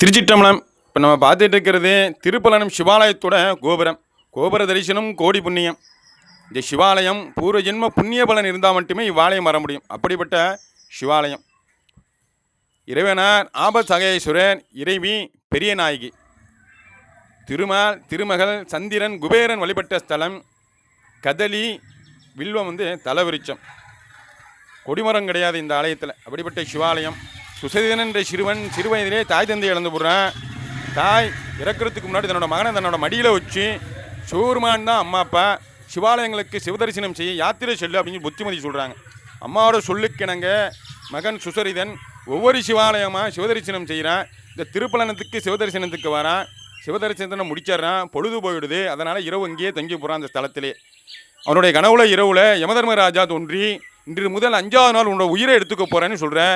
திருச்சிற்றம்பலம். இப்போ நம்ம பார்த்துட்டு இருக்கிறது திருப்பலனம் சிவாலயத்தோட கோபுரம். கோபுர தரிசனம் கோடி புண்ணியம். இந்த சிவாலயம் பூர்வ ஜென்ம புண்ணிய பலன் இருந்தால் மட்டுமே இவ்வாலயம் வர முடியும். அப்படிப்பட்ட சிவாலயம். இறைவனார் ஆபத்சகேஸ்வரர், இறைவி பெரிய நாயகி, திருமால் திருமகள் சந்திரன் குபேரன் வழிபட்ட ஸ்தலம். கதலி வில்வம் தலவிருச்சம். கொடிமரம் கிடையாது இந்த ஆலயத்தில். அப்படிப்பட்ட சிவாலயம். சுசேதன் என்ற சிறுவன் சிறு வயதிலே தாய் தந்தை இழந்து போடுறான். தாய் இறக்கிறதுக்கு முன்னாடி தன்னோட மகனை தன்னோட மடியில் வச்சு சூர்மான் தான் அம்மா அப்பா, சிவாலயங்களுக்கு சிவதரிசனம் செய்ய யாத்திரை செல்லு அப்படின்னு புத்திமதி சொல்கிறாங்க. அம்மாவோட சொல்லுக்கிணங்க மகன் சுசரிதன் ஒவ்வொரு சிவாலயமாக சிவதரிசனம் செய்கிறான். இந்த திருப்பலனத்துக்கு சிவதரிசனத்துக்கு வரான். சிவதரிசனத்தை முடிச்சிட்றான். பொழுது போயிடுது. அதனால் இரவு இங்கேயே தங்கி போகிறான் அந்த ஸ்தலத்திலே. அவனுடைய கனவுல இரவில் யமதர்மராஜா தோன்றி இன்று முதல் 5வது நாள் உன்னோட உயிரை எடுத்துக்க போகிறேன்னு சொல்கிறேன்.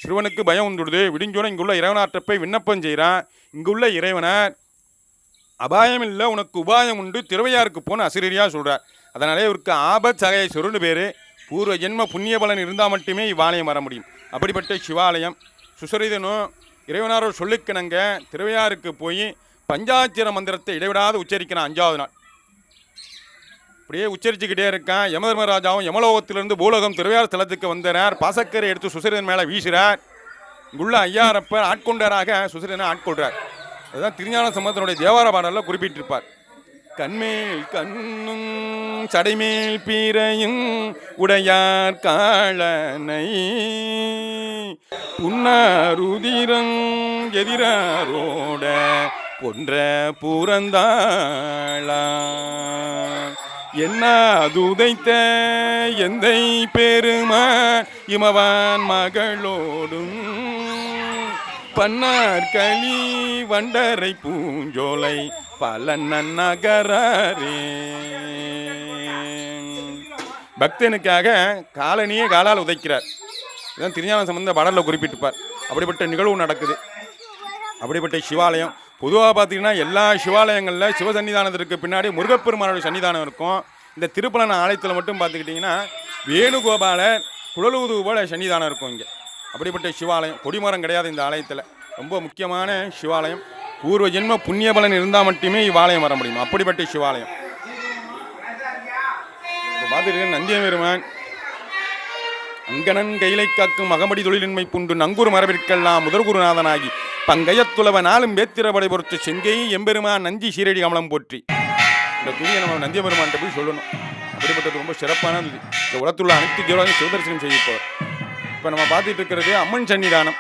சிறுவனுக்கு பயம் வந்துடுது. விடிஞ்சோட இங்குள்ள இறைவனாற்ற போய் விண்ணப்பம் செய்கிறான். இங்குள்ள இறைவனார் அபாயம் இல்லை, உனக்கு உபாயம் உண்டு, திருவையாருக்கு போன அசிரியாக சொல்கிறார். அதனாலே இவருக்கு ஆபத்சகேஸ்வரர்னு பேர். பூர்வ ஜென்ம புண்ணிய பலன் இருந்தால் மட்டுமே இவ்வாலயம் வர முடியும். அப்படிப்பட்ட சிவாலயம். சுசரிதனும் இறைவனாரோட சொல்லுக்கிணங்க திருவையாருக்கு போய் பஞ்சாட்சர மந்திரத்தை இடைவிடாது உச்சரிக்கிறான் 5வது நாள். அப்படியே உச்சரிச்சுக்கிட்டே இருக்கான். யமதர்மராஜாவும் யமலோகத்திலிருந்து பூலோகம் திருவையார் ஸ்தலத்துக்கு வந்தார். பாசக்கரை எடுத்து சுசரிதன் மேலே வீசுகிறார். இங்குள்ள ஐயாரப்பர் ஆட்கொண்டாராக சுசரிதனை ஆட்கொள்கிறார். அதுதான் திருஞான சம்பந்தனுடைய தேவார பாடலில் குறிப்பிட்டிருப்பார். கண்மேல் கண்ணும் சடைமேல் பீரையும் உடையார் காளனை புன்னாருதிரங் எதிராரோட பொன்ற பூரந்தாளா என்ன அதுதைத்த எந்தை பெருமான் இமவான் மகளோடும் பன்னார் களி வண்டரை பூஞ்சோலை பல நகரே. பக்தனுக்காக காலனியே காலால் உதைக்கிறார். இதுதான் திருஞான சம்பந்த பாடலில் குறிப்பிட்டிருப்பார். அப்படிப்பட்ட நிகழ்வு நடக்குது. அப்படிப்பட்ட சிவாலயம். பொதுவாக பார்த்தீங்கன்னா எல்லா சிவாலயங்களில் சிவசன்னிதானத்திற்கு பின்னாடி முருகப்பெருமானோட சன்னிதானம் இருக்கும். இந்த திருப்பலன ஆலயத்தில் மட்டும் பார்த்துக்கிட்டிங்கன்னா வேணுகோபாலர் குழலூது போல சன்னிதானம் இருக்கும் இங்கே. அப்படிப்பட்ட சிவாலயம். கொடிமரம் கிடையாது இந்த ஆலயத்தில். ரொம்ப முக்கியமான சிவாலயம். பூர்வ ஜென்ம புண்ணிய பலன் இருந்தால் மட்டுமே இவ்வாலயம் வர முடியும். அப்படிப்பட்ட சிவாலயம். இப்போ பார்த்துட்டு நந்தியபெருமான் அங்கனன் கைலை காக்கும் அகமடி தொழிலின்மை புண்டு நங்கூர் மரபிற்கெல்லாம் முதற்குருநாதனாகி பங்கையத்துளவ நாளும் வேத்திரப்படை பொறுத்து செங்கை எம்பெருமான் நஞ்சி சீரடி கமலம் போற்றி. இந்த துணியை நம்ம நந்தியபெருமான்கிட்ட போய் சொல்லணும். அப்படிப்பட்டது ரொம்ப சிறப்பானது. இந்த உலகத்துள்ள அனைத்து ஜீவராஜும் சிவதரிசனம் செய்யப்போம். இப்போ நம்ம பார்த்துட்டு இருக்கிறது அம்மன் சன்னிதானம்.